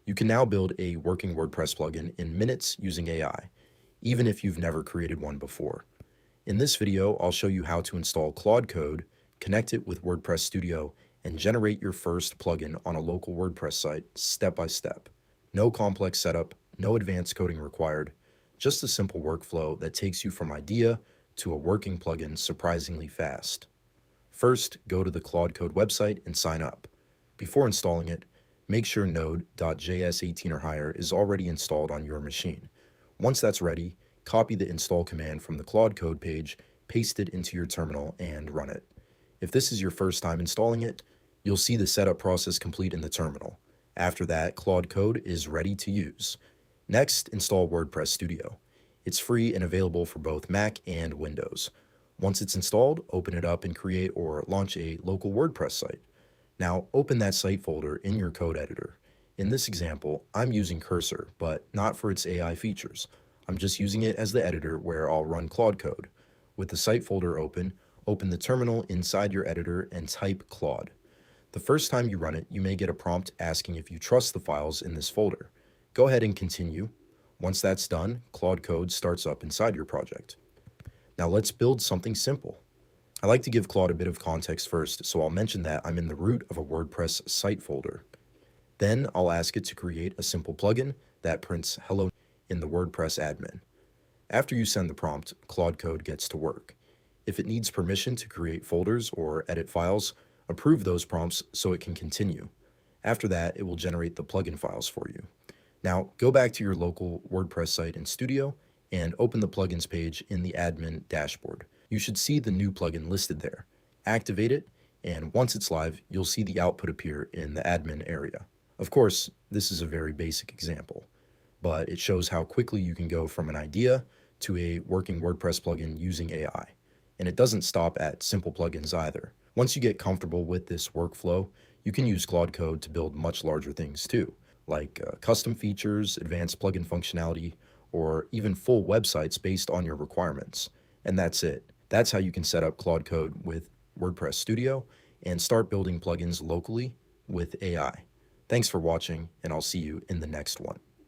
You can now build a working WordPress plugin in minutes using AI, even if you've never created one before. In this video, I'll show you how to install Claude Code, connect it with WordPress Studio, and generate your first plugin on a local WordPress site step by step. No complex setup, no advanced coding required, just a simple workflow that takes you from idea to a working plugin surprisingly fast. First, go to the Claude Code website and sign up. Before installing it, make sure Node.js 18 or higher is already installed on your machine. Once that's ready, copy the install command from the Claude Code page, paste it into your terminal, and run it. If this is your first time installing it, you'll see the setup process complete in the terminal. After that, Claude Code is ready to use. Next, install WordPress Studio. It's free and available for both Mac and Windows. Once it's installed, open it up and create or launch a local WordPress site. Now, open that site folder in your code editor. In this example, I'm using Cursor, but not for its AI features. I'm just using it as the editor where I'll run Claude Code. With the site folder open the terminal inside your editor and type Claude. The first time you run it, you may get a prompt asking if you trust the files in this folder. Go ahead and continue. Once that's done, Claude Code starts up inside your project. Now let's build something simple. I like to give Claude a bit of context first, so I'll mention that I'm in the root of a WordPress site folder. Then I'll ask it to create a simple plugin that prints hello in the WordPress admin. After you send the prompt, Claude Code gets to work. If it needs permission to create folders or edit files, approve those prompts so it can continue. After that, it will generate the plugin files for you. Now, go back to your local WordPress site in Studio and open the plugins page in the admin dashboard. You should see the new plugin listed there. Activate it, and once it's live, you'll see the output appear in the admin area. Of course, this is a very basic example, but it shows how quickly you can go from an idea to a working WordPress plugin using AI. And it doesn't stop at simple plugins either. Once you get comfortable with this workflow, you can use Claude Code to build much larger things too, like custom features, advanced plugin functionality, or even full websites based on your requirements. And that's it. That's how you can set up Claude Code with WordPress Studio and start building plugins locally with AI. Thanks for watching, and I'll see you in the next one.